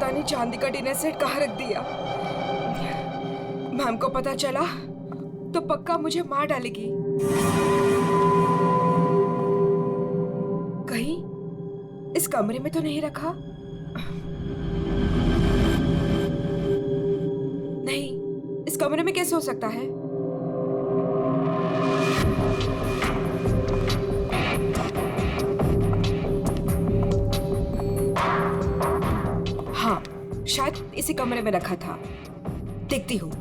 पता नहीं चांदी का डिनर सेट कहाँ रख दिया। मैम को पता चला तो पक्का मुझे मार डालेगी। कहीं इस कमरे में तो नहीं रखा? नहीं, इस कमरे में कैसे हो सकता है? हाँ, शायद इसी कमरे में रखा था। देखती हूँ।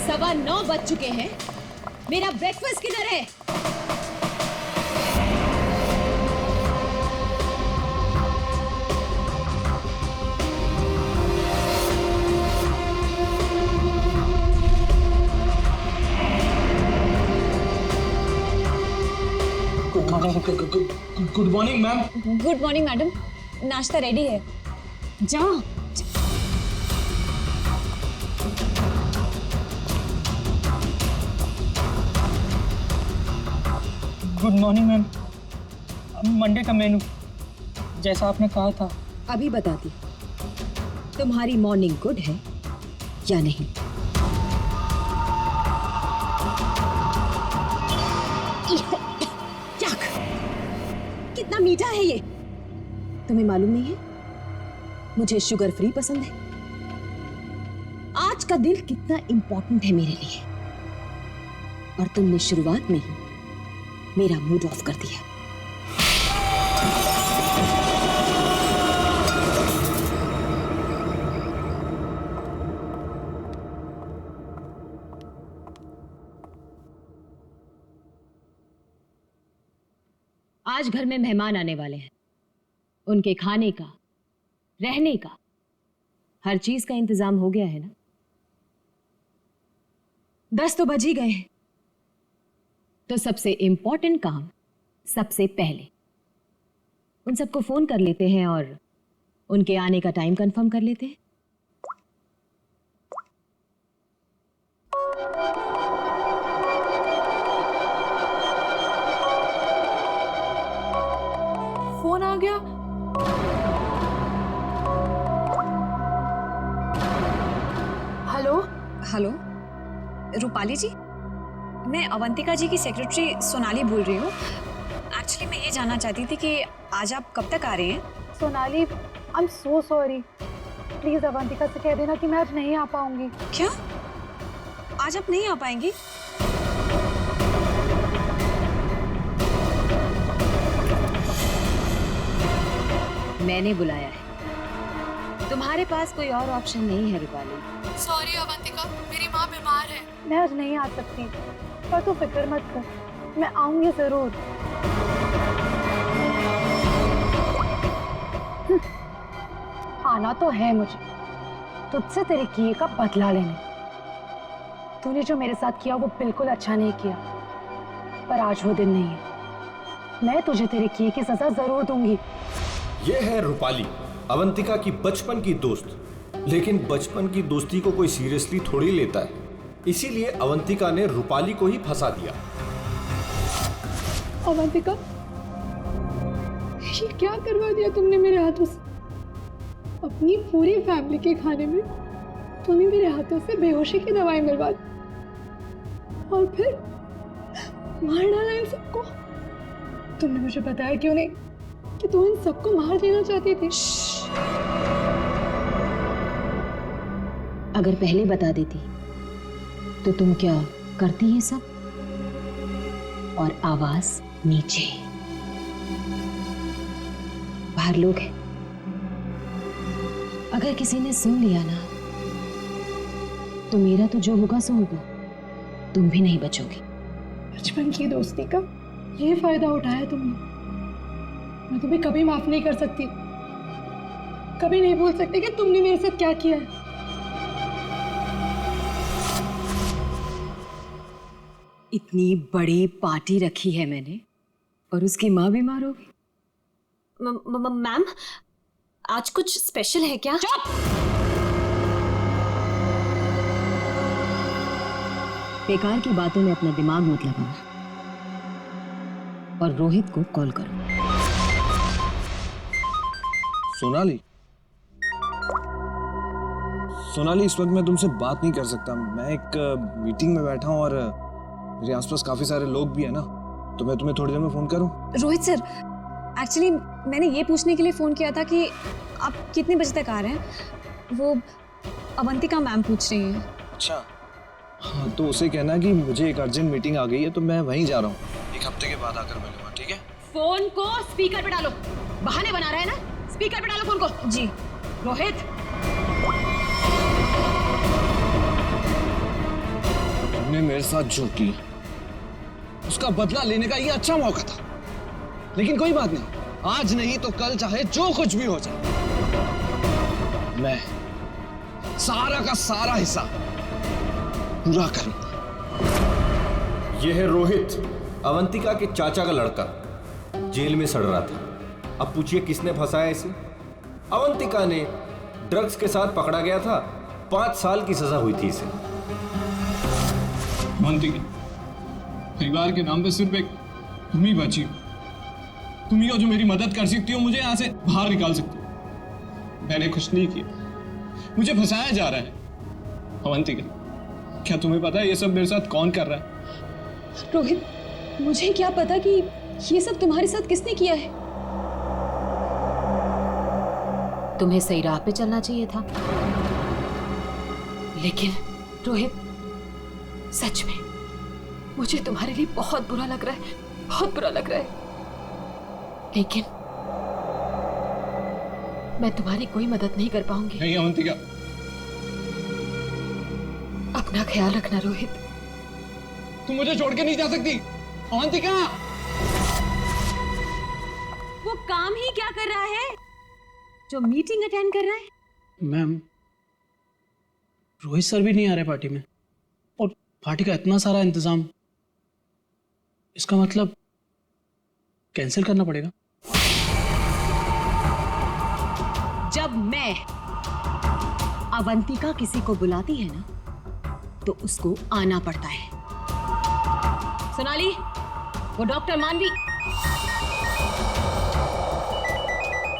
सवा 9 बज चुके हैं। मेरा ब्रेकफास्ट किधर है? Good morning ma'am. Good morning madam, नाश्ता रेडी है, जाओ। Good morning ma'am. मंडे का मेनू जैसा आपने कहा था। अभी बताती तुम्हारी मॉर्निंग गुड है या नहीं। कितना मीठा है ये, तुम्हें मालूम नहीं है? मुझे शुगर फ्री पसंद है। आज का दिन कितना इंपॉर्टेंट है मेरे लिए, और तुमने शुरुआत में ही मेरा मूड ऑफ कर दिया। आज घर में मेहमान आने वाले हैं। उनके खाने का, रहने का, हर चीज का इंतजाम हो गया है ना? 10 तो बज ही गए हैं। तो सबसे इंपॉर्टेंट काम सबसे पहले उन सबको फोन कर लेते हैं और उनके आने का टाइम कंफर्म कर लेते हैं। फोन आ गया। हेलो हेलो, रूपाली जी, मैं अवंतिका जी की सेक्रेटरी सोनाली बोल रही हूँ। एक्चुअली मैं ये जानना चाहती थी कि आज आप कब तक आ रहे हैं? Sonali, I am so sorry. Please Avantika से कह देना कि मैं आज नहीं आ पाऊंगी। क्या? आज आप नहीं आ पाएंगी? मैंने बुलाया है, तुम्हारे पास कोई और ऑप्शन नहीं है रूपाली। सॉरी अवंतिका, मेरी माँ बीमार है, मैं आज नहीं आ सकती। पर तू फिक्र मत कर, मैं आऊंगी जरूर। आना तो है मुझे, तुझसे तेरे किए का बदला लेने। तूने जो मेरे साथ किया वो बिल्कुल अच्छा नहीं किया, पर आज वो दिन नहीं है। मैं तुझे तेरे किए की सजा जरूर दूंगी। ये है रूपाली, अवंतिका की बचपन की दोस्त। लेकिन बचपन की दोस्ती को कोई सीरियसली थोड़ी लेता है, इसीलिए अवंतिका ने रूपाली को ही फंसा दिया। अवंतिका, ये क्या करवा दिया तुमने मेरे हाथों से? अपनी पूरी फैमिली के खाने में तुमने मेरे हाथों से बेहोशी की दवाई मिलवा दी। और फिर मार डाला इन सबको। तुमने मुझे बताया क्यों नहीं कि तुम इन सबको मार देना चाहती थी? अगर पहले बता देती तो तुम क्या करती ये सब? और आवाज नीचे, बाहर लोग हैं, अगर किसी ने सुन लिया ना तो मेरा तो जो होगा सो होगा, तुम भी नहीं बचोगी। बचपन की दोस्ती का ये फायदा उठाया तुमने। मैं तुम्हें कभी माफ नहीं कर सकती, कभी नहीं भूल सकती कि तुमने मेरे साथ क्या किया है। इतनी बड़ी पार्टी रखी है मैंने और उसकी माँ बीमार हो गई। मैम, आज कुछ स्पेशल है क्या? बेकार की बातों में अपना दिमाग मत लगाना और रोहित को कॉल करो। सोनाली, सोनाली, इस वक्त मैं तुमसे बात नहीं कर सकता। मैं एक मीटिंग में बैठा हूँ और मेरे आसपास काफी सारे लोग भी हैं ना, तो मैं तुम्हें थोड़ी देर में फोन करूँ? रोहित सर, एक्चुअली मैंने ये पूछने के लिए फ़ोन किया था कि आप कितने बजे तक आ रहे हैं। वो अवंतिका मैम पूछ रही हैं। अच्छा, हाँ, तो उसे कहना कि मुझे एक अर्जेंट मीटिंग आ गई है, तो मैं वहीं जा रहा हूँ। एक हफ्ते के बाद आकर मिलूंगा, ठीक है? फोन को स्पीकर पे डालो। बहाने बना रहा है ना, स्पीकर पे डालो फोन को। जी। रोहित, तुमने मेरे साथ जो किया उसका बदला लेने का ये अच्छा मौका था, लेकिन कोई बात नहीं, आज नहीं तो कल चाहे जो कुछ भी हो जाए, मैं सारा का सारा हिस्सा पूरा करूंगा। यह है रोहित, अवंतिका के चाचा का लड़का, जेल में सड़ रहा था। अब पूछिए किसने फंसाया इसे? अवंतिका ने। ड्रग्स के साथ पकड़ा गया था, 5 साल की सजा हुई थी इसे। अवंतिका, परिवार के नाम पे सिर्फ एक तुम ही बची हो। तुम ही हो जो मेरी मदद कर सकती हो, मुझे यहाँ से बाहर निकाल सकती हो। मैंने कुछ नहीं किया, मुझे फंसाया जा रहा है। अवंतिका, क्या तुम्हें पता है ये सब मेरे साथ कौन कर रहा है? रोहित, मुझे क्या पता कि ये सब तुम्हारे साथ किसने किया है। तुम्हें सही राह पे चलना चाहिए था, लेकिन रोहित, सच में मुझे तुम्हारे लिए बहुत बुरा लग रहा है, बहुत बुरा लग रहा है, लेकिन मैं तुम्हारी कोई मदद नहीं कर पाऊंगी। नहीं अवंतिका, अपना ख्याल रखना रोहित। तुम मुझे छोड़ के नहीं जा सकती। अवंतिका, वो काम ही क्या कर रहा है जो मीटिंग अटेंड कर रहा है? मैम, रोहित सर भी नहीं आ रहे पार्टी में, और पार्टी का इतना सारा इंतजाम, इसका मतलब कैंसिल करना पड़ेगा। जब मैं अवंतिका किसी को बुलाती है ना तो उसको आना पड़ता है। सोनाली, वो डॉक्टर मानवी।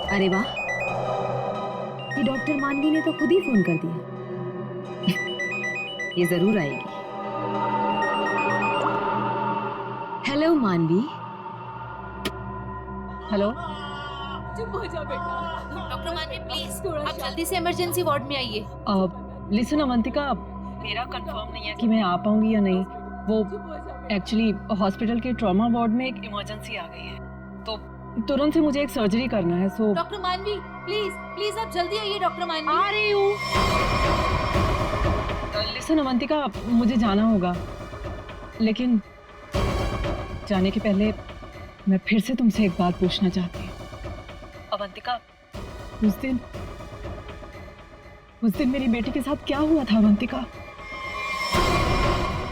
अरे वाह, ये डॉक्टर मानवी ने तो खुद ही फोन कर दिया। ये जरूर आएगी। हेलो मानवी। हेलो। चुप हो जाओ बेटा। डॉक्टर मानवी प्लीज, आप जल्दी से इमरजेंसी वार्ड में आइए। लिसन अवंतिका, मेरा कंफर्म नहीं है कि मैं आ पाऊंगी या नहीं। वो एक्चुअली हॉस्पिटल के ट्रॉमा वार्ड में एक इमरजेंसी आ गई है, तो तुरंत से मुझे एक सर्जरी करना है। सो डॉक्टर मानवी प्लीज प्लीज आप जल्दी आइए। डॉक्टर मानवी, आ रही हूँ। लिसन अवंतिका, मुझे जाना होगा, लेकिन जाने के पहले मैं फिर से तुमसे एक बात पूछना चाहती हूँ। अवंतिका, उस दिन मेरी बेटी के साथ क्या हुआ था? अवंतिका,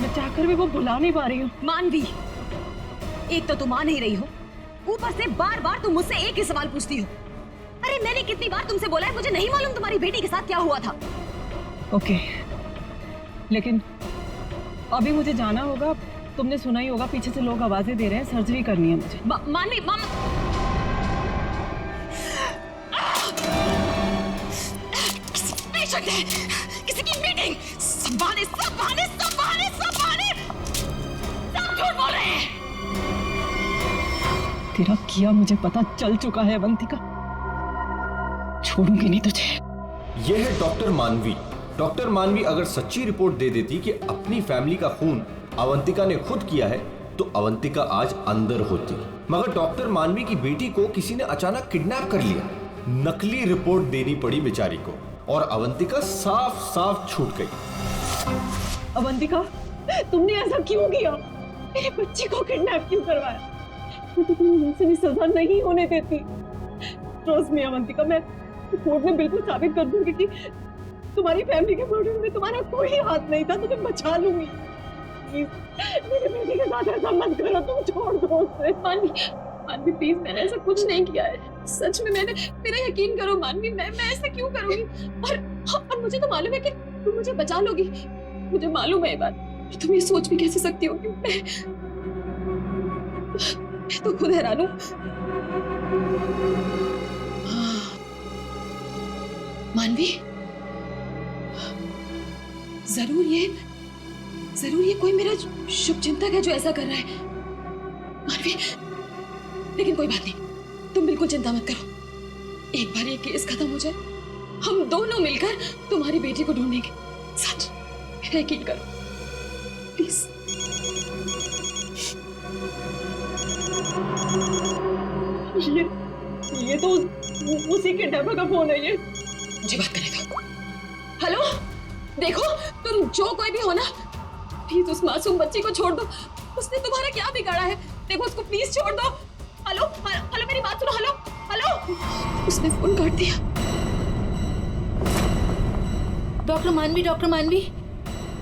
मैं चाहकर भी वो भुला नहीं पा रही हूँ। मानवी, एक तो तुम आ नहीं रही हो, ऊपर से बार बार तुम मुझसे एक ही सवाल पूछती हो। अरे मैंने कितनी बार तुमसे बोला है मुझे नहीं मालूम तुम्हारी बेटी के साथ क्या हुआ था। ओके, लेकिन अभी मुझे जाना होगा। तुमने सुना ही होगा, पीछे से लोग आवाजें दे रहे हैं, सर्जरी करनी है मुझे। मानवी, किसी की मीटिंग। सब बहाने। तेरा किया मुझे पता चल चुका है अवंतिका, छोड़ूंगी नहीं तुझे। यह है डॉक्टर मानवी। डॉक्टर मानवी अगर सच्ची रिपोर्ट दे देती कि अपनी फैमिली का खून अवंतिका ने खुद किया है तो अवंतिका आज अंदर होती, मगर डॉक्टर मानवी की बेटी को किसी ने अचानक किडनैप कर लिया। नकली रिपोर्ट देनी पड़ी बेचारी को और अवंतिका साफ साफ छूट गई। अवंतिका, तुमने ऐसा क्यों किया? मेरे बच्चे को किडनैप क्यों करवाया? मैं तो तुम्हें वैसे भी सजा नहीं होने देती। ट्रस्ट मी अवंतिका, मैं कोर्ट में बिल्कुल साबित कर दूंगी कि तुम्हारी फैमिली के मर्डर में तुम्हारा कोई हाथ नहीं था। तुम्हें बचा लूंगी। प्लीज मेरे बेटे के साथ ऐसा मत करो, तुम छोड़ दो उसे। मानवी प्लीज, मैंने ऐसा कुछ नहीं किया है। सच में मैंने, मेरा यकीन करो मानवी, मैं ऐसा क्यों करूंगी? और मुझे तो मालूम है कि तुम मुझे बचा लोगी। मुझे मालूम है ये बात। तुम ये सोच भी कैसे सकती हो कि मैं तो खुद हैरान हूं। मानवी, जरूर ये कोई मेरा शुभचिंतक है जो ऐसा कर रहा है। मानवी, लेकिन कोई बात नहीं, तुम बिल्कुल चिंता मत करो। एक बार ये केस खत्म हो जाए, हम दोनों मिलकर तुम्हारी बेटी को ढूंढेंगे। सच, मेरा यकीन करो प्लीज। ये तो उसी किडनैपर का फोन है। ये मुझे बात करने दो। हेलो, देखो तुम जो कोई भी हो ना, प्लीज उस मासूम बच्ची को छोड़ दो। उसने तुम्हारा क्या बिगाड़ा है? देखो उसको प्लीज छोड़ दो। हेलो हेलो, मेरी बात सुनो। हेलो हेलो, उसने फोन काट दिया। डॉक्टर मानवी,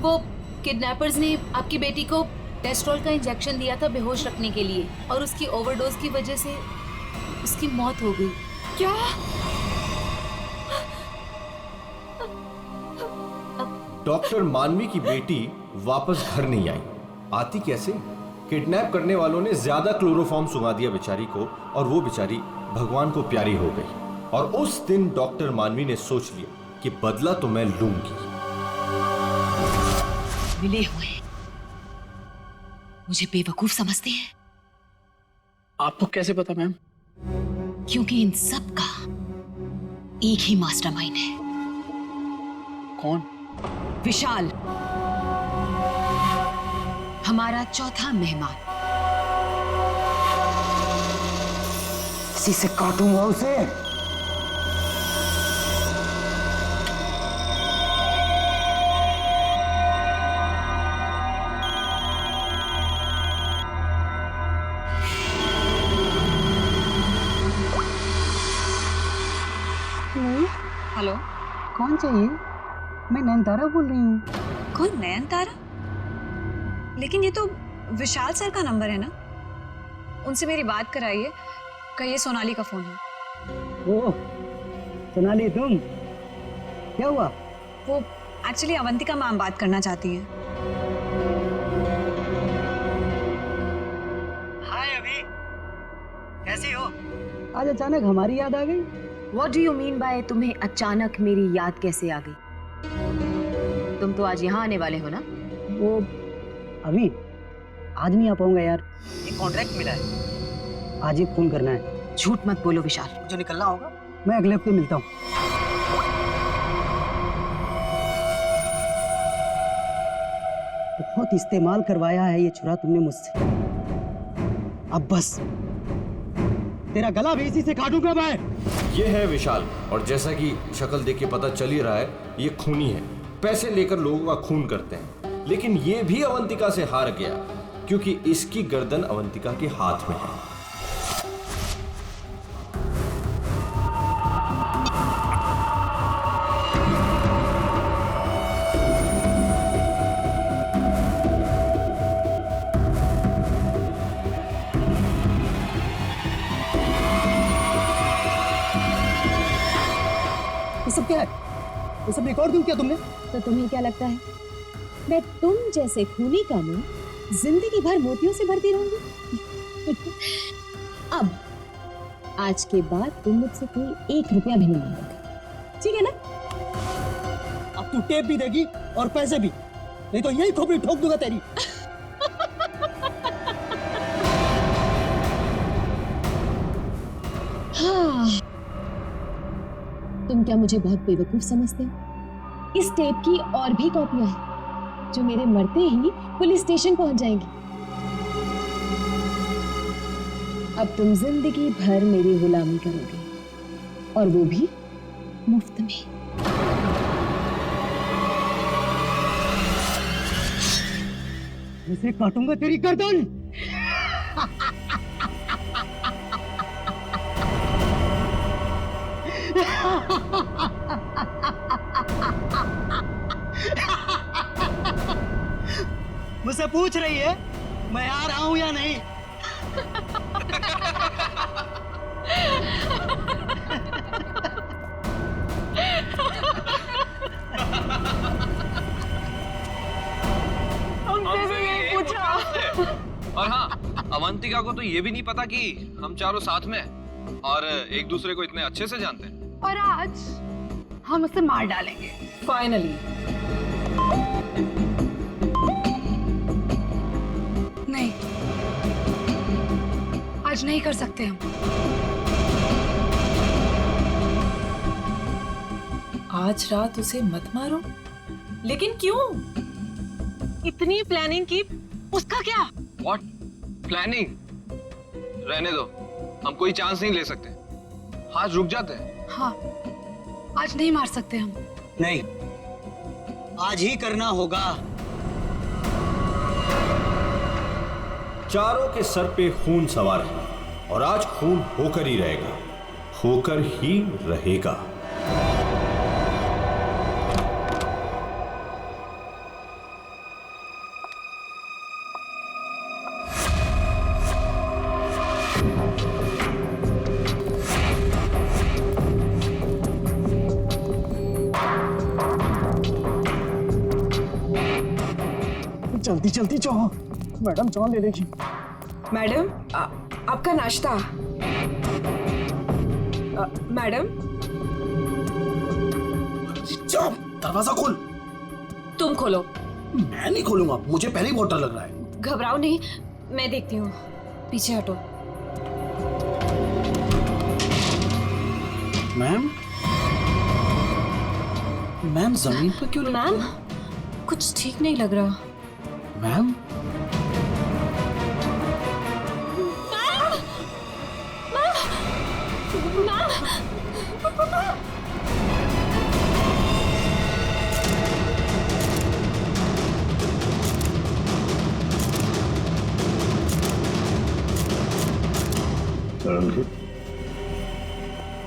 वो किडनैपर्स ने आपकी बेटी को टेस्ट्रोल का इंजेक्शन दिया था बेहोश रखने के लिए, और उसकी ओवरडोज की वजह से उसकी मौत हो गई। क्या? डॉक्टर मानवी की बेटी वापस घर नहीं आई। आती कैसे? किडनैप करने वालों ने ज्यादा क्लोरोफॉर्म सुंघा दिया बेचारी को और वो बेचारी भगवान को प्यारी हो गई। और उस दिन डॉक्टर मानवी ने सोच लिया कि बदला तो मैं लूंगी। मिले हुए मुझे बेवकूफ समझते हैं। आपको कैसे पता मैम? क्योंकि इन सब का एक ही मास्टरमाइंड है। कौन? विशाल, हमारा चौथा मेहमान। किसी से काटूंगा उसे। हेलो, कौन चाहिए? मैं नयनतारा बोल रही हूँ। कौन? नयनतारा? लेकिन ये तो विशाल सर का नंबर है ना, उनसे मेरी बात कराइए। कहिए सोनाली का फोन है। ओह सोनाली, तुम? क्या हुआ? वो एक्चुअली अवंतिका मैम बात करना चाहती हैं। हाय अभी, कैसी हो? आज अचानक हमारी याद आ गई। What do you mean by तुम्हें अचानक मेरी याद कैसे आ गई? तुम तो आज यहाँ आने वाले हो ना? वो अभी आज नहीं आ पाऊंगा यार, एक कॉन्ट्रैक्ट मिला है, आज ही फोन करना है। झूठ मत बोलो विशाल। जो निकलना होगा मैं अगले हफ्ते मिलता हूँ। बहुत इस्तेमाल करवाया है ये छुरा तुमने मुझसे, अब बस तेरा गला भी इसी से काटूंगा मैं। ये है विशाल, और जैसा कि शक्ल देख के पता चल ही रहा है ये खूनी है। पैसे लेकर लोगों का खून करते हैं, लेकिन ये भी अवंतिका से हार गया क्योंकि इसकी गर्दन अवंतिका के हाथ में है। ये सब क्या है? ये सब रिकॉर्ड क्यों किया तुमने? तो तुम्हें क्या लगता है मैं तुम जैसे खूनी का मुंह जिंदगी भर मोतियों से भरती रहूंगी? अब आज के बाद तुम मुझसे कोई 1 रुपया भी नहीं मांगोगे, ठीक है ना? अब तू टेप भी देगी और पैसे भी, नहीं तो यही खोपड़ी ठोक दूंगा तेरी। हाँ, तुम क्या मुझे बहुत बेवकूफ समझते हो? इस टेप की और भी कॉपियां हैं जो मेरे मरते ही पुलिस स्टेशन पहुंच जाएंगी। अब तुम जिंदगी भर मेरी गुलामी करोगे, और वो भी मुफ्त में। इसे काटूंगा तेरी गर्दन। मुझसे पूछ रही है मैं आ रहा हूं या नहीं? हमसे भी नहीं पूछा। और हाँ, अवंतिका को तो ये भी नहीं पता कि हम चारों साथ में हैं और एक दूसरे को इतने अच्छे से जानते हैं। और आज हम उसे मार डालेंगे। फाइनली नहीं, आज नहीं कर सकते हम। आज रात उसे मत मारो। लेकिन क्यों? इतनी प्लानिंग की, उसका क्या? What? प्लानिंग? रहने दो, हम कोई चांस नहीं ले सकते। हाथ रुक जाते हैं। हाँ, आज नहीं मार सकते हम। नहीं, आज ही करना होगा। चारों के सर पे खून सवार है और आज खून होकर ही रहेगा, होकर ही रहेगा। जल्दी जल्दी जाओ, मैडम जान ले लेगी। मैडम, आपका नाश्ता। मैडम, जाओ, दरवाजा खोल। तुम खोलो। मैं नहीं खोलूंगा, मुझे पहले ही बहुत डर लग रहा है। घबराओ नहीं, मैं देखती हूँ। पीछे हटो। मैम, मैम जमीन पर क्यों? मैम, कुछ ठीक नहीं लग रहा। मैम,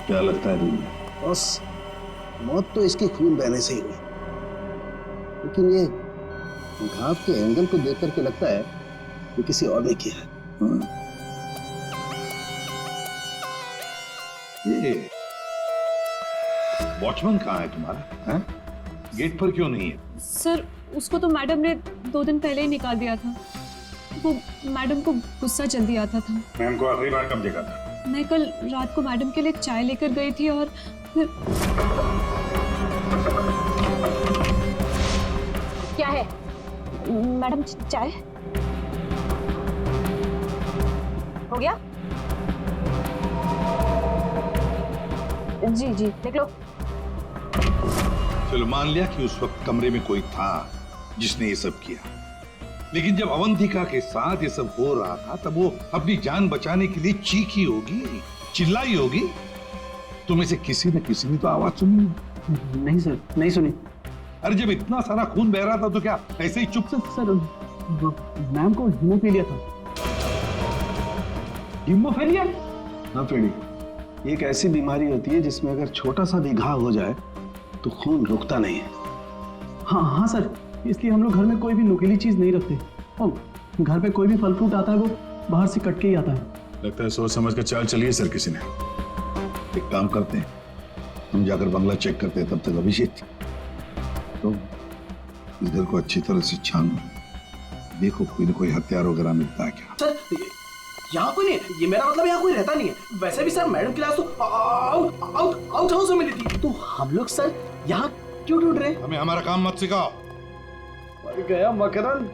क्या लगता है तुम्हें? बस मौत तो इसकी खून बहने से ही हुई, लेकिन ये घाव के एंगल को देख करके लगता है कि किसी और ने किया है। ये वॉचमैन कहाँ है तुम्हारा? हैं? गेट पर क्यों नहीं है? सर, उसको तो मैडम ने 2 दिन पहले ही निकाल दिया था। वो मैडम को गुस्सा जल्दी आता था। मैम को आखिरी बार कब देखा था? मैं कल रात को मैडम के लिए चाय लेकर गई थी और फिर... क्या है मैडम? चाय हो गया? जी जी, देख लो। चलो मान लिया कि उस वक्त कमरे में कोई था जिसने ये सब किया, लेकिन जब अवंतिका के साथ ये सब हो रहा था तब वो अपनी जान बचाने के लिए चीखी होगी, चिल्लाई होगी। तुम इसे किसी न किसी ने तो आवाज सुनी? नहीं सर, नहीं सुनी। अरे जब इतना सारा खून बह रहा था तो क्या ऐसे ही चुप से? सर, मैम को हीमोफीलिया था। हीमोफीलिया? हाँ फ्रेडी, ये एक ऐसी बीमारी होती है जिसमें अगर छोटा सा भी घाव हो जाए तो खून रुकता नहीं है। हाँ हाँ सर, इसलिए हम लोग घर में कोई भी नुकीली चीज नहीं रखते, और घर पे कोई भी फल फ्रूट आता है वो बाहर से कट के ही आता है। लगता है सोच समझ कर चाल चलिए सर किसी ने। एक काम करते हैं, हम जाकर बंगला चेक करते हैं, तब तक अभिषेक तो इस घर को अच्छी तरह से छानो, देखो कोई न कोई हथियार वगैरह मिलता है क्या। सर, यहाँ कोई नहीं, ये मेरा मतलब यहाँ कोई रहता नहीं है। वैसे भी सर मैडम की लाश तो आउट हाउस में मिली थी, तो हम लोग सर यहाँ क्यों ढूंढ रहे? हमें हमारा काम मत सिखाओ। गया मकरंद।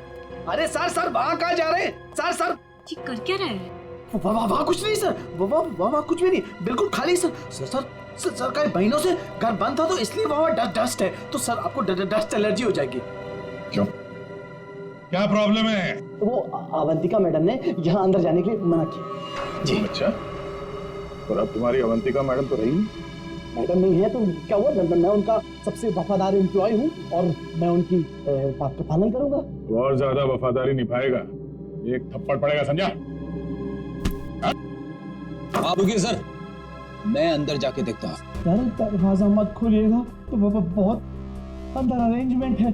अरे सर, वहाँ कहाँ जा रहे हैं? सर ये कर क्या रहे हैं? वहाँ कुछ नहीं सर, वहाँ कुछ भी नहीं, बिल्कुल खाली सर। सर कई महीनों से घर बंद था तो इसलिए वहाँ डस्ट है, तो सर आपको डस्ट एलर्जी हो जाएगी। क्यों, क्या प्रॉब्लम है? वो अवंतिका मैडम ने यहाँ अंदर जाने के लिए मना किया जी। अच्छा, और अब तुम्हारी अवंतिका मैडम तो रही मैडम नहीं है तो क्या हुआ, मैं उनका सबसे वफादार एम्प्लॉय हूँ और मैं उनकी बात का पालन करूंगा। और ज्यादा वफादारी निभाएगा एक थप्पड़ पड़ेगा, समझा? आप रुकिए सर, मैं अंदर जाके देखता हूँ। सर दरवाजा मत खोलिएगा, तो बहुत अंदर अरेंजमेंट है।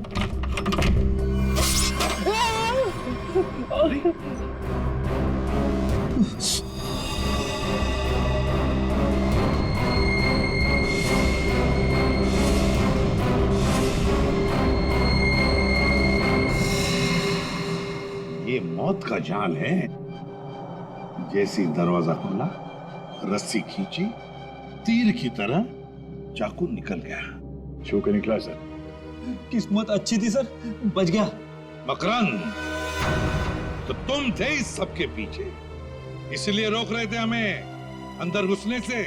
ये मौत का जाल है। जैसे दरवाजा खोला, रस्सी खींची, तीर की तरह चाकू निकल गया। छू के निकला सर। किस्मत अच्छी थी सर, बच गया। मकरंद, तो तुम थे इस सबके पीछे, इसलिए रोक रहे थे हमें अंदर घुसने से।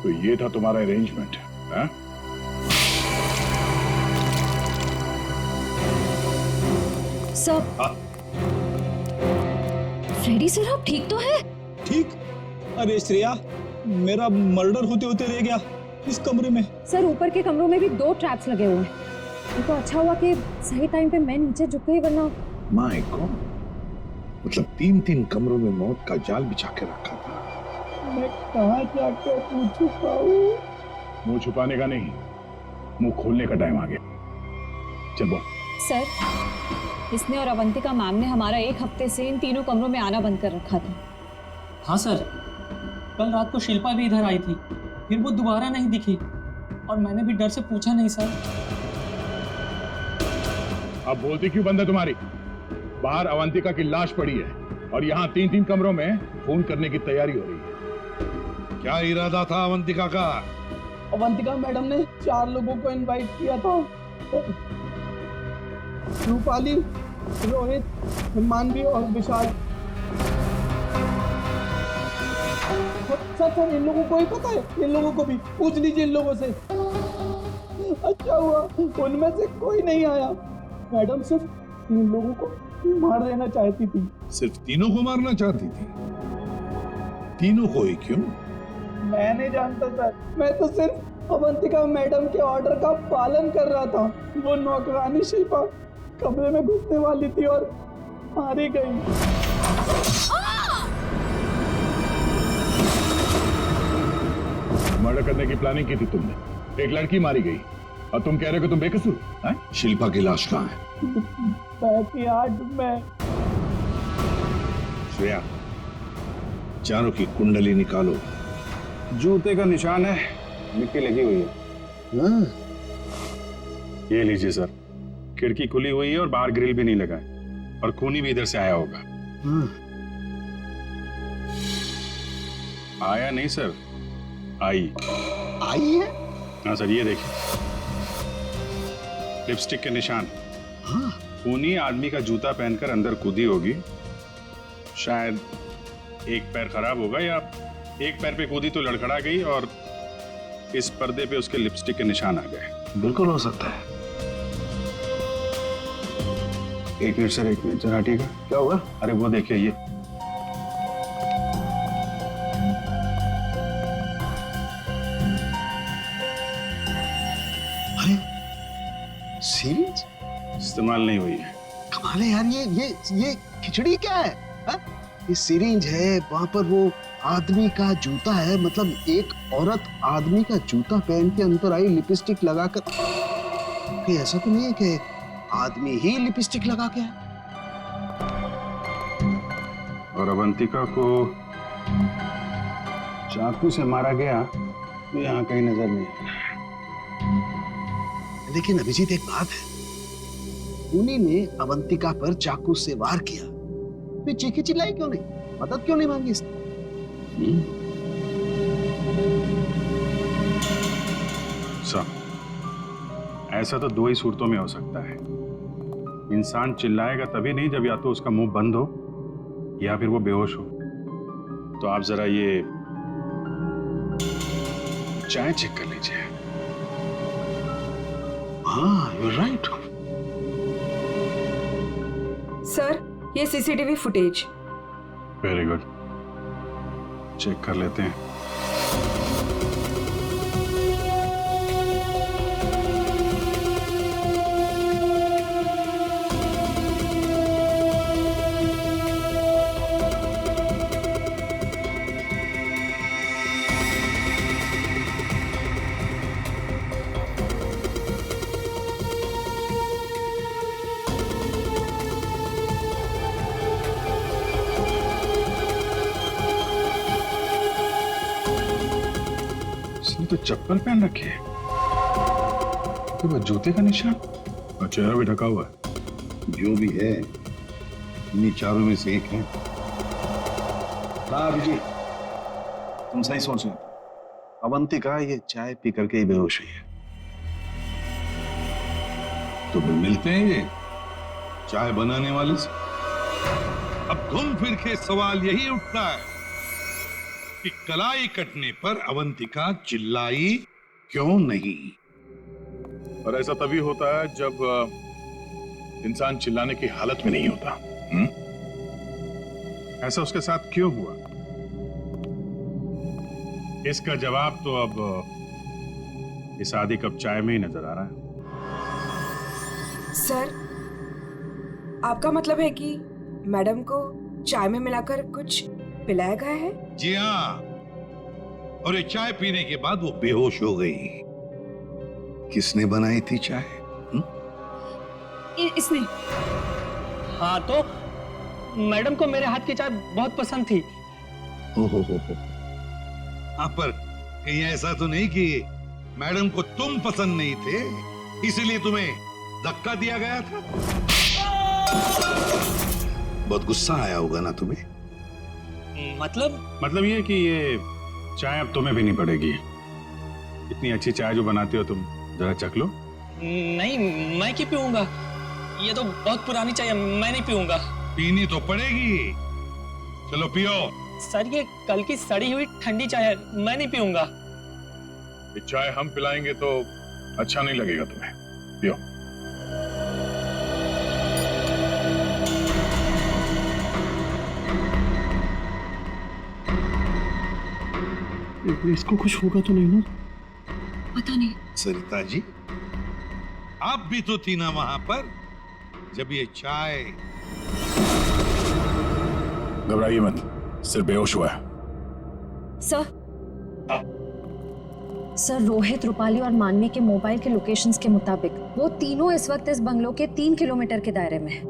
तो ये था तुम्हारा अरेंजमेंट, हाँ? सर, फ्रेडी सर आप ठीक तो है? ठीक? अरे श्रेया, मेरा मर्डर होते होते रह गया इस कमरे में। सर ऊपर के कमरों में भी 2 ट्रैप्स लगे हुए हैं। ये तो अच्छा हुआ कि सही टाइम पे मैं नीचे झुक गई, वरना माय गॉड, मतलब 3 कमरों में मौत का जाल बिछा के रखा था। मैं कहाँ जाकर मुंह छुपाऊं? मुंह छुपाने का नहीं, मुंह खोलने का टाइम आ गया। चल बोल। सर, इसने और अवंतिका मैम ने हमारा 1 हफ्ते से इन तीनों कमरों में आना बंद कर रखा था। हाँ सर, कल रात को शिल्पा भी इधर आई थी, फिर वो दोबारा नहीं दिखी और मैंने भी डर से पूछा नहीं सर। अब बोलती क्यों बंद है तुम्हारी? बाहर अवंतिका की लाश पड़ी है और यहाँ 3 कमरों में फोन करने की तैयारी हो रही है। क्या इरादा था अवंतिका का? अवंतिका मैडम ने 4 लोगों को इनवाइट किया था। रूपाली, रोहित, मानवी और विशाल। सर इन लोगों को ही पता है, इन लोगों को भी पूछ लीजिए इन लोगों से। अच्छा हुआ उनमें से कोई नहीं आया। मैडम सिर्फ इन लोगों को मार देना चाहती थी। सिर्फ तीनों को मारना चाहती थी? तीनों को ही क्यों? मैं नहीं जानता सर, मैं तो सिर्फ अवंतिका मैडम के ऑर्डर का पालन कर रहा था। वो नौकरानी शिल्पा कमरे में घुसने वाली थी और मारी गई। मर्डर करने की प्लानिंग की थी तुमने, एक लड़की मारी गई और तुम कह रहे हो कि तुम बेकसूर हैं? शिल्पा की लाश कहाँ है? बैकयार्ड में। श्रेया, चारों की कुंडली निकालो। जूते का निशान है, मिट्टी लगी हुई है। ये लीजिए सर, खिड़की खुली हुई है और बाहर ग्रिल भी नहीं लगा है और खूनी भी इधर से आया होगा। आया नहीं सर, आई है? हाँ सर, ये देखिए लिपस्टिक के निशान। खूनी आदमी का जूता पहनकर अंदर कूदी होगी। शायद एक पैर खराब होगा या एक पैर पे कूदी तो लड़खड़ा गई और इस पर्दे पे उसके लिपस्टिक के निशान आ गए। बिल्कुल हो सकता है। एक मिनट सर, एक मिनट जरा हटिएगा। क्या हुआ? अरे वो देखिए, ये सीरीज इस्तेमाल नहीं हुई है। कमाल है यार, ये खिचड़ी क्या है? हा? ये सिरिंज है, वहां पर वो आदमी का जूता है, मतलब एक औरत आदमी का जूता पहन के अंदर आई लिपस्टिक लगाकर। कहीं ऐसा तो नहीं है कि आदमी ही लिपस्टिक लगा के आया? और अवंतिका को चाकू से मारा गया तो यहाँ कहीं नजर नहीं आया। लेकिन अभिजीत एक बात है, उन्हीं ने अवंतिका पर चाकू से वार किया, फिर चीखी चिल्लाई क्यों नहीं? मदद क्यों नहीं मांगी इसने? ऐसा तो 2 ही सूरतों में हो सकता है। इंसान चिल्लाएगा तभी नहीं जब या तो उसका मुंह बंद हो या फिर वो बेहोश हो। तो आप जरा ये चाय चेक कर लीजिए। हाँ, यू राइट। सर, ये CCTV footage. Very good, check कर लेते हैं। इसने तो चप्पल पहन रखी है, तो वो जूते का निशान और चेहरा भी ढका हुआ है। जो भी है इन्हीं चारों में से एक है। हाँ अभिजीत, तुम सही सोच रहे हो। अवंतिका ये चाय पी करके ही बेहोश हुई है। तो फिर मिलते हैं ये चाय बनाने वाले से। अब घूम फिर के सवाल यही उठता है कि कलाई कटने पर अवंतिका चिल्लाई क्यों नहीं? और ऐसा तभी होता है जब इंसान चिल्लाने की हालत में नहीं होता। ऐसा उसके साथ क्यों हुआ? इसका जवाब तो अब इस आधी कप चाय में ही नजर आ रहा है। सर, आपका मतलब है कि मैडम को चाय में मिलाकर कुछ पिलाया गया है? जी हाँ, और ये चाय पीने के बाद वो बेहोश हो गई। किसने बनाई थी चाय? इसने। हाँ, तो मैडम को मेरे हाथ की चाय बहुत पसंद थी। हो। हाँ, पर कहीं ऐसा तो नहीं कि मैडम को तुम पसंद नहीं थे इसलिए तुम्हें धक्का दिया गया था? बहुत गुस्सा आया होगा ना तुम्हें? मतलब ये कि ये चाय अब तुम्हें भी नहीं पड़ेगी। इतनी अच्छी चाय जो बनाते हो तुम, जरा चख लो। नहीं, मैं क्यों पीऊंगा? ये तो बहुत पुरानी चाय है, मैं नहीं पीऊंगा। पीनी तो पड़ेगी, चलो पियो। सर, ये कल की सड़ी हुई ठंडी चाय है, मैं नहीं पीऊंगा। ये चाय हम पिलाएंगे तो अच्छा नहीं लगेगा तुम्हें। पियो। इसको कुछ होगा तो नहीं ना? पता नहीं। सरिता जी, आप भी तो थी ना वहां पर जब ये चाय। घबराइए मत, सिर्फ बेहोश हुआ है। सर, रोहित, रूपाली और मानवी के मोबाइल के लोकेशंस के मुताबिक वो तीनों इस वक्त इस बंगलो के 3 किलोमीटर के दायरे में हैं।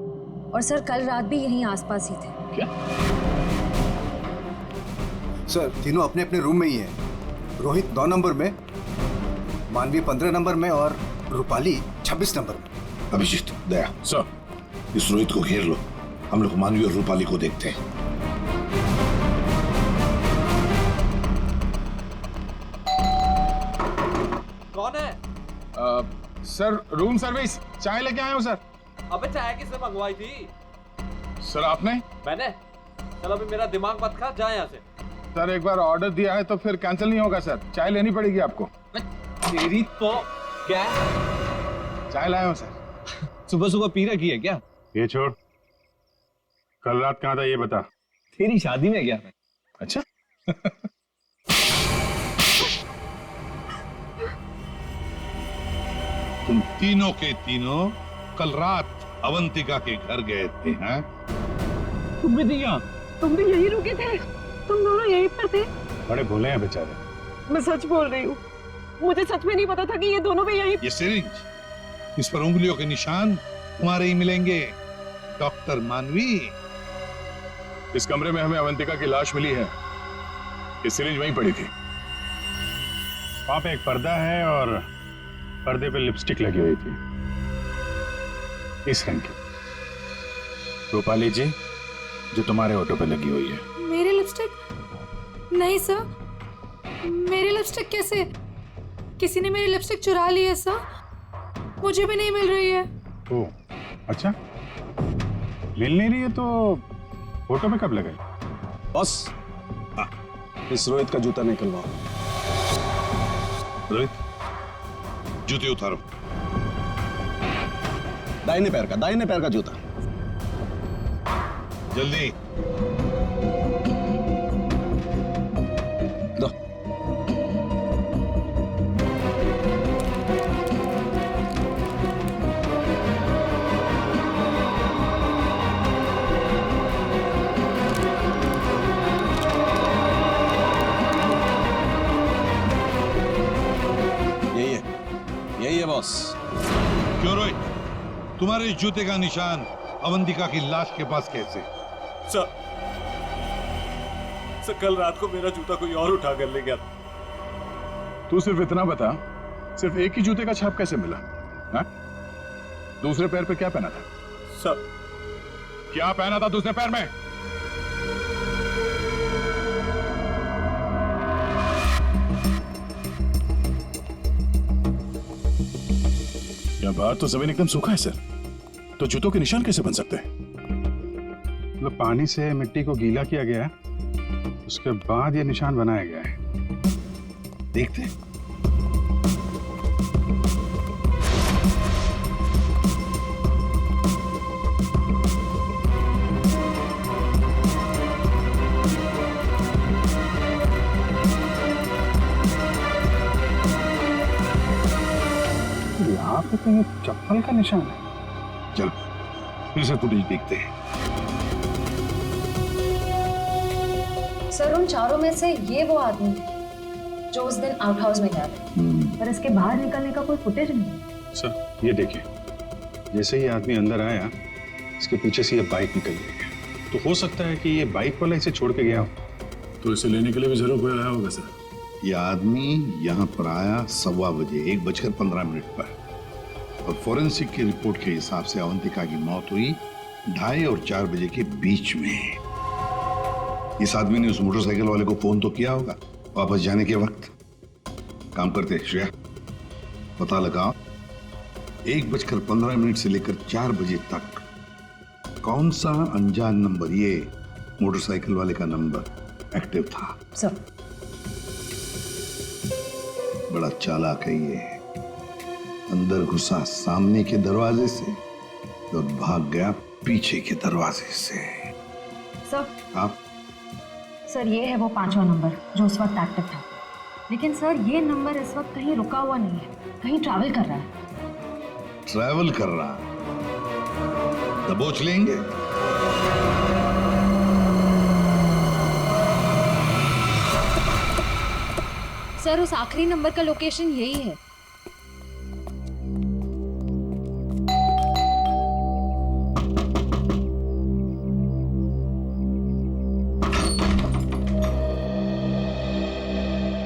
और सर, कल रात भी यहीं आसपास ही थे। क्या? सर, तीनों अपने अपने रूम में ही हैं। रोहित 9 नंबर में, मानवी 15 नंबर में और रूपाली 26 नंबर में। अभिजीत, दया सर, इस रोहित को घेर लो, हम लोग मानवी और रूपाली को देखते हैं। कौन है? सर, रूम सर्विस, चाय लेके आए हो सर। अबे चाय किसने मंगवाई थी? सर, आपने? मैंने। चल अभी मेरा दिमाग मत खा, जा यहाँ से। सर, एक बार ऑर्डर दिया है तो फिर कैंसिल नहीं होगा सर, चाय लेनी पड़ेगी आपको। तेरी तो क्या? चाय लाया हूँ सर। सुबह सुबह पी रखी है क्या? ये छोड़, कल रात कहाँ था ये बता। तेरी शादी में गया मैं। अच्छा। तुम तीनों के तीनों कल रात अवंतिका के घर गए थे, हैं? तुम भी दिया? तुम भी यही रुके थे? तुम दोनों यहीं पर थे? बड़े भोले हैं बेचारे। मैं सच बोल रही हूँ, मुझे सच में नहीं पता था कि ये दोनों भी यहीं। ये सिरिंज, इस पर उंगलियों के निशान तुम्हारे ही मिलेंगे, डॉक्टर मानवी। इस कमरे में हमें अवंतिका की लाश मिली है, ये सिरिंज वहीं पड़ी थी। वहां पे एक पर्दा है और पर्दे पे लिपस्टिक लगी हुई थी, इस रंग की। रूपाली जी, जो तुम्हारे ऑटो पे लगी हुई है। मेरी लिपस्टिक? नहीं सर, मेरी लिपस्टिक कैसे? किसी ने मेरी लिपस्टिक चुरा ली है सर, मुझे भी नहीं मिल रही है। ओह, अच्छा, मिल नहीं रही है तो फोटो पे कब लगाई? बॉस, इस रोहित का जूता निकलवाओ। रोहित, जूते उतारो। दाहिने पैर का जूता। जल्दी। दो। यही है बॉस। क्यों रोहित, तुम्हारे इस जूते का निशान अवंतिका की लाश के पास कैसे? सर कल रात को मेरा जूता कोई और उठा कर ले गया। तू सिर्फ इतना बता, सिर्फ एक ही जूते का छाप कैसे मिला? हा? दूसरे पैर पे क्या पहना था? सर क्या पहना था दूसरे पैर में? क्या बाहर तो जमीन एकदम सूखा है सर, तो जूतों के निशान कैसे बन सकते हैं? मतलब पानी से मिट्टी को गीला किया गया है, उसके बाद ये निशान बनाया गया है। देखते हैं। यहाँ पे तो ये चप्पल का निशान है। चलो फिर से फुटेज देखते हैं। सर उन चारों में से ये वो आदमी है जो उस दिन आउट हाउस में गया था, पर इसके बाहर निकलने का कोई फुटेज नहीं है। सर ये देखिए, जैसे ये आदमी अंदर आया, इसके पीछे से ये बाइक निकल गई। तो हो सकता है कि ये बाइक वाला इसे छोड़ के गया हो, तो इसे लेने के लिए भी जरूर कोई आया होगा सर। ये आदमी यहाँ पर आया 1:15 बजे, 1:15 पर, और फोरेंसिक की रिपोर्ट के हिसाब से अवंतिका की मौत हुई 2:30 और 4 बजे के बीच में। इस आदमी ने उस मोटरसाइकिल वाले को फोन तो किया होगा वापस जाने के वक्त। काम करते श्रेया, पता लगाओ 1:15 से लेकर 4 बजे तक कौन सा अनजान नंबर, ये मोटरसाइकिल वाले का नंबर एक्टिव था। सर बड़ा चालाक है ये, अंदर घुसा सामने के दरवाजे से और भाग गया पीछे के दरवाजे से। सर आप सर ये है वो 5वां नंबर जो उस वक्त एक्टिव था, लेकिन सर ये नंबर इस वक्त कहीं रुका हुआ नहीं है, कहीं ट्रैवल कर रहा है। ट्रैवल कर रहा, दबोच लेंगे। सर उस आखिरी नंबर का लोकेशन यही है।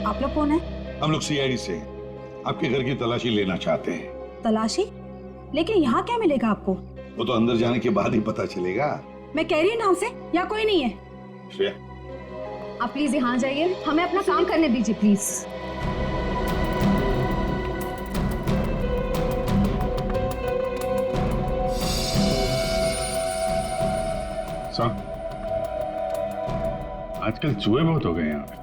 आप लोग कौन है? हम लोग सीआईडी से आपके घर की तलाशी लेना चाहते हैं। तलाशी? लेकिन यहाँ क्या मिलेगा आपको? वो तो अंदर जाने के बाद ही पता चलेगा। मैं कह रही हूँ ना उसे, यहाँ कोई नहीं है। श्रेया, आप प्लीज यहाँ जाइए, हमें अपना काम करने दीजिए प्लीज। साहब आजकल चूहे बहुत हो गए यहाँ पे।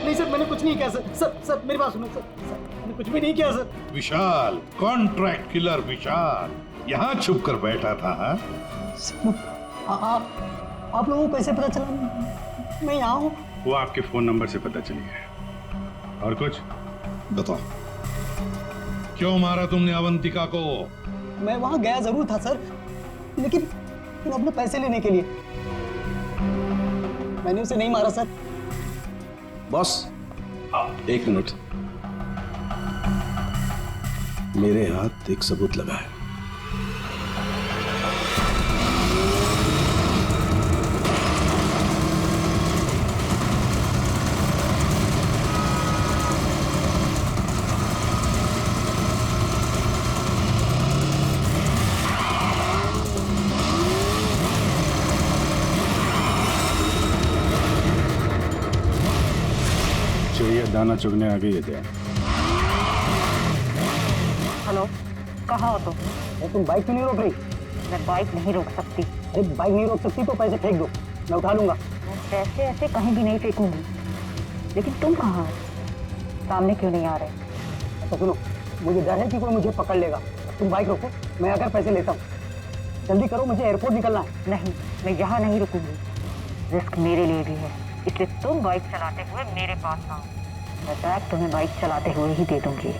नहीं सर मैंने कुछ नहीं किया सर। सर मेरी बात सुनो सर, मैंने कुछ भी नहीं किया सर। विशाल, कॉन्ट्रैक्ट किलर विशाल यहाँ छुप कर बैठा था। आप लोगों को कैसे पता चला मैं यहाँ हूँ? वो आपके फोन नंबर से पता चली है। और कुछ बताओ, क्यों मारा तुमने अवंतिका को? मैं वहाँ गया जरूर था सर, लेकिन अपने पैसे लेने के लिए। मैंने उसे नहीं मारा सर। बॉस एक मिनट, मेरे हाथ एक सबूत लगा है। दाना चुगने आ गई है क्या? हेलो कहाँ हो तुम बाइक क्यों नहीं रोक रही? मैं बाइक नहीं रोक सकती। अरे बाइक नहीं रोक सकती तो पैसे फेंक दो, मैं उठा लूंगा। मैं पैसे ऐसे कहीं भी नहीं फेंकूंगी। लेकिन तुम कहाँ हो? सामने क्यों नहीं आ रहे? तो सुनो, मुझे डर है कि कोई मुझे पकड़ लेगा। तुम बाइक रोको, मैं आकर पैसे लेता हूँ। जल्दी करो, मुझे एयरपोर्ट निकलना है। नहीं, मैं यहाँ नहीं रुकूंगी। रिस्क मेरे लिए भी है, इसलिए तुम बाइक चलाते हुए मेरे पास आओ। मैं बैग तुम्हें बाइक चलाते हुए ही दे दूंगी।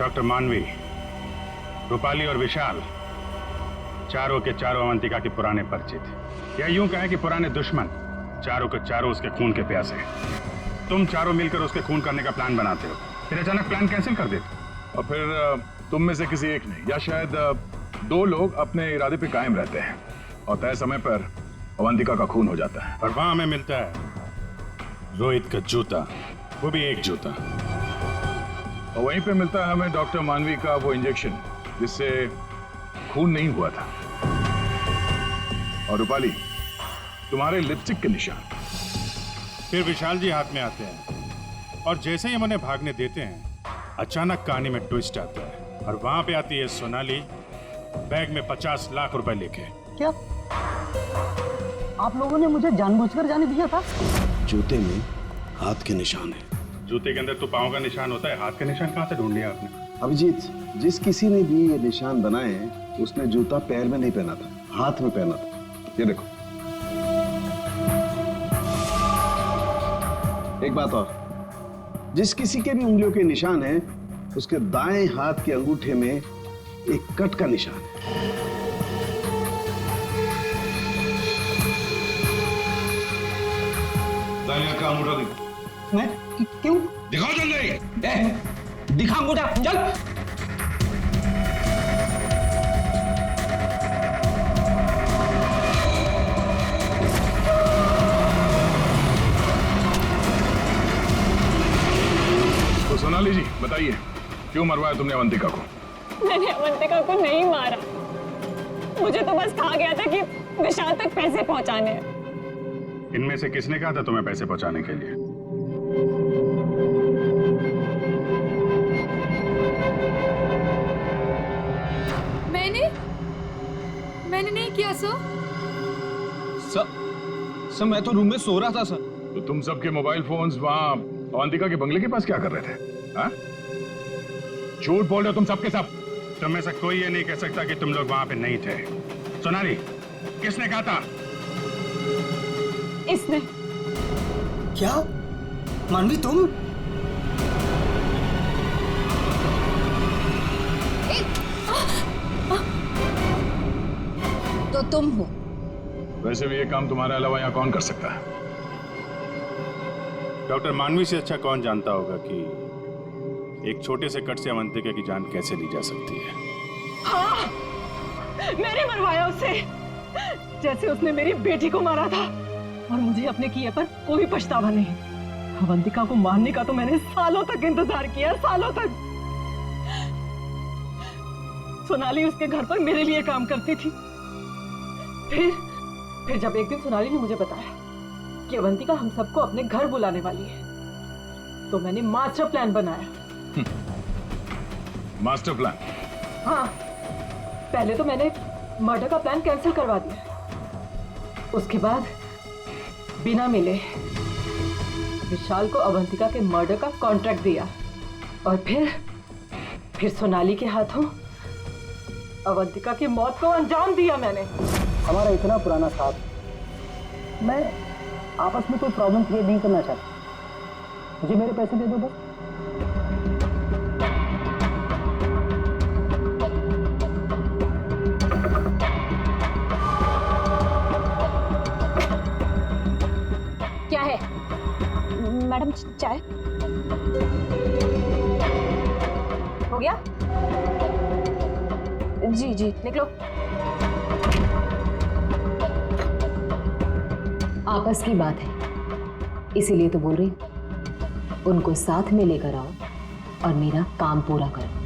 डॉक्टर मानवी, रूपाली और विशाल चारों के चारों अवंतिका के पुराने परिचित, या यूं कहें कि पुराने दुश्मन। चारों के चारों उसके खून के प्यासे। तुम चारों मिलकर उसके खून करने का प्लान बनाते हो, फिर अचानक प्लान कैंसिल कर देते हो। और फिर तुम में से किसी एक ने या शायद दो लोग अपने इरादे पे कायम रहते हैं और तय समय पर अवंतिका का खून हो जाता है। और वहां हमें मिलता है रोहित का जूता, वो भी एक जूता। और वहीं पे मिलता है हमें डॉक्टर मानवी का वो इंजेक्शन जिससे खून नहीं हुआ था। और रूपाली, तुम्हारे लिपस्टिक के निशान। फिर विशाल जी हाथ में आते हैं और जैसे ही हम उन्हें भागने देते हैं, अचानक कहानी में ट्विस्ट आता है और वहां पे आती है सोनाली बैग में 50 लाख रुपए लेके। क्या आप लोगों ने मुझे जानबूझकर जाने दिया था? जूते में हाथ के निशान है। जूते के अंदर तो पाँव का निशान होता है, हाथ का निशान कहाँ से ढूंढ लिया आपने? अभिजीत, जिस किसी ने भी ये निशान बनाए उसने जूता पैर में नहीं पहना था, हाथ में पहना था। ये देखो। एक बात और, जिस किसी के भी उंगलियों के निशान है उसके दाएं हाथ के अंगूठे में एक कट का निशान है। दाहिने हाथ का अंगूठा दिखाओ। मैं क्यों? दिखाओ जल्दी। दिखा अंगूठा, चल। तो सोनाली जी बताइए, क्यों मरवाया तुमने अवंतिका को? मैंने अवंतिका को नहीं मारा, मुझे तो बस कहा गया था कि विशाल तक पैसे पहुंचाने हैं। इनमें से किसने कहा था तुम्हें पैसे पहुंचाने के लिए? मैंने नहीं किया सर। सर मैं तो रूम में सो रहा था सर। तो तुम सबके मोबाइल फोन्स वहां अवंतिका के बंगले के पास क्या कर रहे थे? हाँ? झूठ बोल रहे हो तुम सबके सब। तुम में से कोई ये नहीं कह सकता कि तुम लोग वहां पे नहीं थे। सोनाली, किसने कहा था? इसने। क्या? मानवी तुम? तो तुम हो। वैसे भी ये काम तुम्हारे अलावा यहाँ कौन कर सकता है? डॉक्टर मानवी से अच्छा कौन जानता होगा कि एक छोटे से कट से अवंतिका की जान कैसे ली जा सकती है। हाँ, मैंने मरवाया उसे, जैसे उसने मेरी बेटी को मारा था। और मुझे अपने किए पर कोई पछतावा नहीं। अवंतिका को मारने का तो मैंने सालों तक इंतजार किया, सालों तक। सोनाली उसके घर पर मेरे लिए काम करती थी। फिर जब एक दिन सोनाली ने मुझे बताया कि अवंतिका हम सबको अपने घर बुलाने वाली है, तो मैंने मास्टर प्लान बनाया। Master plan. हाँ, पहले तो मैंने मर्डर का प्लान कैंसिल करवा दिया। उसके बाद बिना मिले विशाल को अवंतिका के मर्डर का कॉन्ट्रैक्ट दिया और फिर सोनाली के हाथों अवंतिका की मौत को अंजाम दिया मैंने। हमारा इतना पुराना साथ, मैं आपस में कोई प्रॉब्लम क्रिएट नहीं करना चाहता। मुझे मेरे पैसे दे दो बस। क्या है मैडम? चाय हो गया? जी जी, निकलो। आपस की बात है, इसीलिए तो बोल रही हूं। उनको साथ में लेकर आओ और मेरा काम पूरा करो।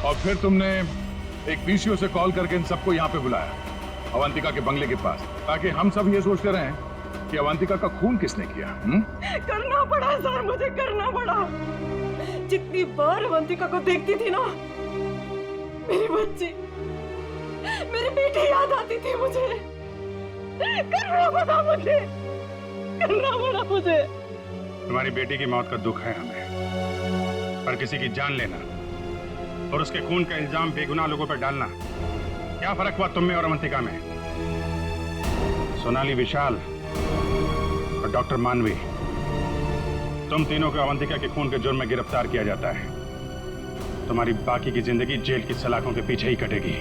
और फिर तुमने एक पीसीओ से कॉल करके इन सबको यहाँ पे बुलाया, अवंतिका के बंगले के पास, ताकि हम सब ये सोचते रहें कि अवंतिका का खून किसने किया। करना पड़ा सर, मुझे करना पड़ा। जितनी बार अवंतिका को देखती थी ना, मेरी बच्ची, मेरी बेटी याद आती थी मुझे। करना पड़ा मुझे, करना पड़ा मुझे। तुम्हारी बेटी की मौत का दुख है हमें, पर किसी की जान लेना और उसके खून का इल्जाम बेगुनाह लोगों पर डालना, क्या फर्क हुआ तुम में और अवंतिका में? सोनाली, विशाल और डॉक्टर मानवी, तुम तीनों को अवंतिका के खून के जुर्म में गिरफ्तार किया जाता है। तुम्हारी बाकी की जिंदगी जेल की सलाखों के पीछे ही कटेगी।